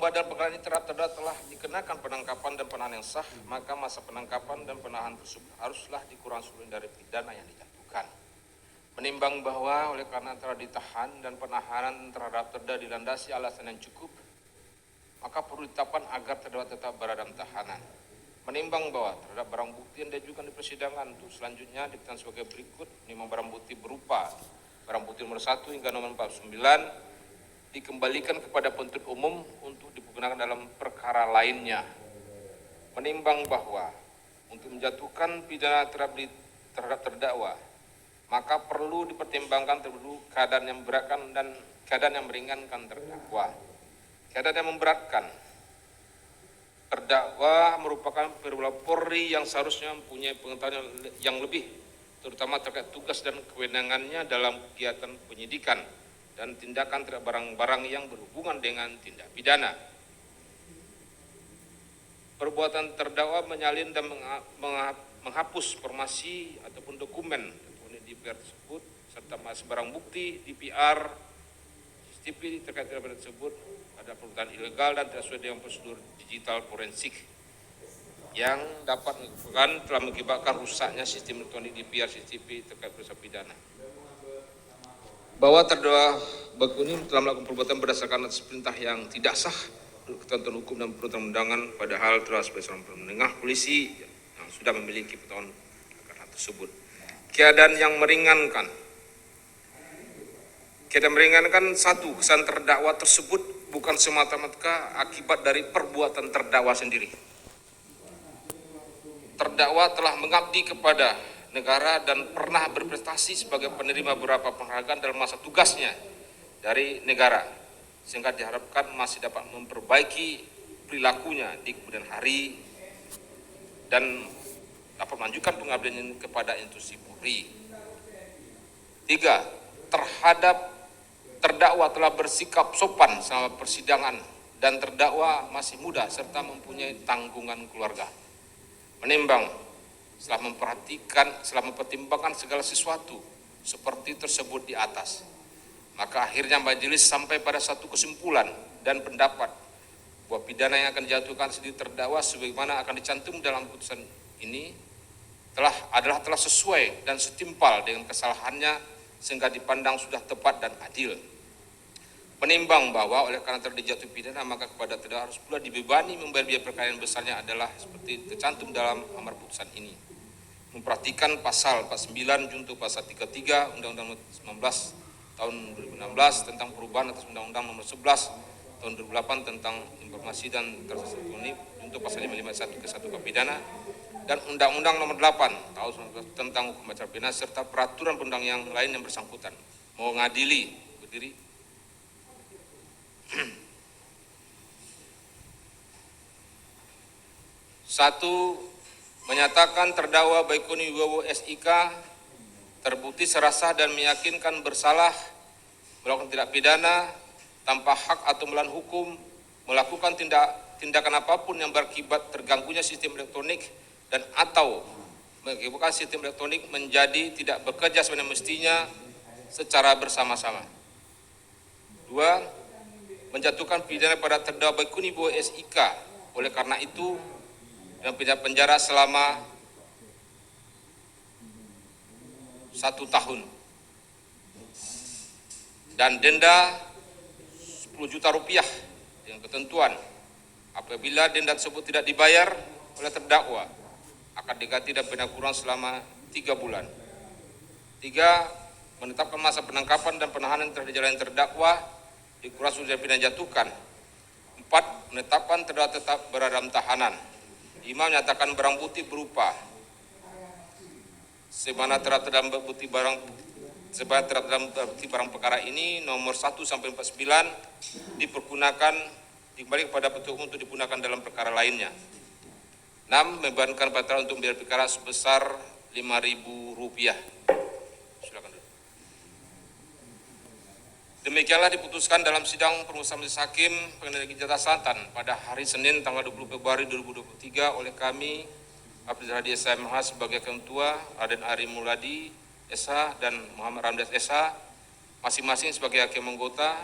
badan perkara ini terhadap terdakwa telah dikenakan penangkapan dan penahanan yang sah, maka masa penangkapan dan penahanan tersebut haruslah dikurang seluruhnya dari pidana yang dijatuhkan. Menimbang bahwa oleh karena telah ditahan dan penahanan terhadap terdakwa dilandasi alasan yang cukup, maka perlu ditetapkan agar terdakwa tetap berada dalam tahanan. Menimbang bahwa terhadap barang bukti yang diajukan di persidangan untuk selanjutnya dikatakan sebagai berikut. 5 barang bukti berupa barang bukti nomor 1 hingga nomor 49 dikembalikan kepada penuntut umum untuk digunakan dalam perkara lainnya. Menimbang bahwa untuk menjatuhkan pidana terhadap terdakwa, maka perlu dipertimbangkan terlebih keadaan yang memberatkan dan keadaan yang meringankan terdakwa. Keadaan yang memberatkan, terdakwa merupakan perwira Polri yang seharusnya mempunyai pengetahuan yang lebih, terutama terkait tugas dan kewenangannya dalam kegiatan penyidikan dan tindakan terhadap barang-barang yang berhubungan dengan tindak pidana. Perbuatan terdakwa menyalin dan menghapus informasi ataupun dokumen DPR tersebut serta masih barang bukti DPR, CCTV terkait dengan tersebut ada perbuatan ilegal dan tidak sesuai dengan prosedur digital forensik yang dapat menyebabkan telah mengakibatkan rusaknya sistem elektronik DPR CCTV terkait peristiwa pidana. Bahwa terdakwa Bakuni telah melakukan perbuatan berdasarkan atas perintah yang tidak sah menurut ketentuan hukum dan perundang-undangan, padahal telah sebagai seorang penengah polisi yang sudah memiliki pengetahuan akan hal tersebut. Keadaan yang meringankan. Keadaan meringankan, satu, kesan terdakwa tersebut bukan semata-mata akibat dari perbuatan terdakwa sendiri. Terdakwa telah mengabdi kepada negara dan pernah berprestasi sebagai penerima beberapa penghargaan dalam masa tugasnya dari negara, sehingga diharapkan masih dapat memperbaiki perilakunya di kemudian hari dan dapat melanjutkan pengabdian kepada institusi Polri. 3. Terhadap terdakwa telah bersikap sopan selama persidangan dan terdakwa masih muda serta mempunyai tanggungan keluarga. Menimbang setelah mempertimbangkan segala sesuatu seperti tersebut di atas, maka akhirnya majelis sampai pada satu kesimpulan dan pendapat bahwa pidana yang akan dijatuhkan sendiri terdakwa sebagaimana akan dicantum dalam putusan ini telah sesuai dan setimpal dengan kesalahannya sehingga dipandang sudah tepat dan adil. Menimbang bahwa oleh karena telah dijatuhi pidana, maka kepada terdakwa harus pula dibebani membayar biaya perkara yang besarnya adalah seperti tercantum dalam amar putusan ini. Memperhatikan pasal 49 junto pasal 33 Undang-Undang 19 tahun 2016 tentang perubahan atas Undang-Undang nomor 11 tahun 2008 tentang informasi dan transaksi elektronik junto pasal 551 ke 1 Kuhap pidana dan Undang-Undang nomor 8 tahun 19 tentang hukum acara pidana serta peraturan perundang yang lain yang bersangkutan. Mengadili, berdiri. Satu, menyatakan terdakwa Baikuni Wibowo SIK terbukti secara sah dan meyakinkan bersalah melakukan tindak pidana tanpa hak atau melawan hukum, melakukan tindakan apapun yang berakibat terganggunya sistem elektronik dan atau mengakibatkan sistem elektronik menjadi tidak bekerja sebenarnya mestinya secara bersama-sama. 2. Menjatuhkan pidana pada terdakwa Baikuni Wibowo SIK. Oleh karena itu, dengan pidana penjara selama 1 tahun dan denda 10 juta rupiah dengan ketentuan apabila denda tersebut tidak dibayar oleh terdakwa akan diganti dan pidana kurungan selama 3 bulan. 3. Menetapkan masa penangkapan dan penahanan terhadap jalan terdakwa dikurang sudah pidana jatuhkan. 4. Menetapkan terdakwa tetap berada dalam tahanan. 5. Menyatakan barang bukti berupa sebagaimana terdapat dalam bukti barang perkara ini nomor 1 sampai 49 dipergunakan dikembali kepada penuntut umum untuk digunakan dalam perkara lainnya. 6. Membebankan terdakwa untuk membayar perkara sebesar Rp5.000. Silakan. Demikianlah diputuskan dalam sidang permusuhan majelis hakim Pengadilan Negeri Jakarta Selatan pada hari Senin tanggal 20 Februari 2023 oleh kami Abdul Hadi SH sebagai ketua, Raden Ari Muladi SH dan Muhammad Ramdas SH masing-masing sebagai hakim anggota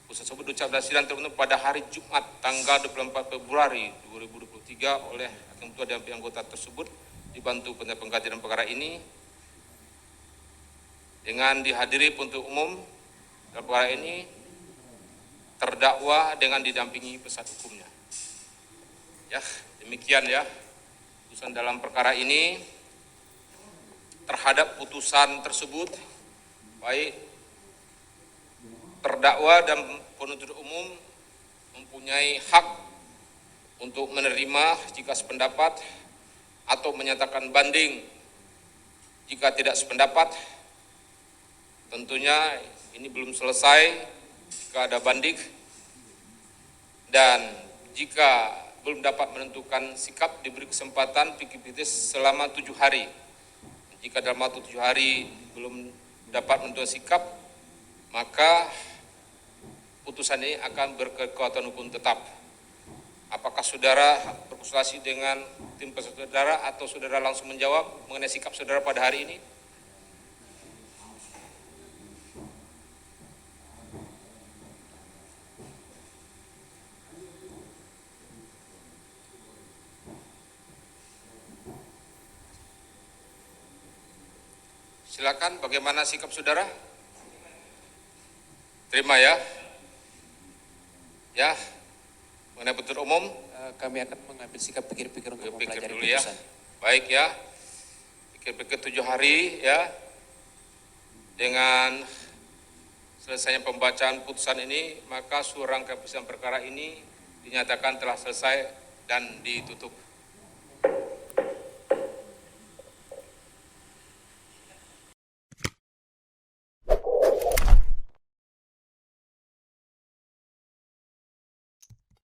Putusan tersebut diucapkan sidang terbentuk pada hari Jumat tanggal 24 Februari 2023 oleh Hakim Ketua dan pihak anggota tersebut dibantu pengkajian perkara ini dengan dihadiri penuntut umum dalam perkara ini terdakwa dengan didampingi penasihat hukumnya. Ya, demikian ya putusan dalam perkara ini. Terhadap putusan tersebut, baik terdakwa dan penuntut umum mempunyai hak untuk menerima jika sependapat atau menyatakan banding jika tidak sependapat. Tentunya ini belum selesai jika ada banding, dan jika belum dapat menentukan sikap diberi kesempatan pikir-pikir selama 7 hari. Jika dalam waktu 7 hari belum dapat menentukan sikap, maka putusan ini akan berkekuatan hukum tetap. Apakah saudara berkonsultasi dengan tim penasihat saudara atau saudara langsung menjawab mengenai sikap saudara pada hari ini? Silakan, bagaimana sikap saudara? Terima ya. Ya, mengenai penuntut umum, kami akan mengambil sikap pikir-pikir untuk mempelajari dulu ya. putusan. Baik ya, pikir-pikir 7 hari ya. Dengan selesainya pembacaan putusan ini, maka rangkaian putusan perkara ini dinyatakan telah selesai dan ditutup.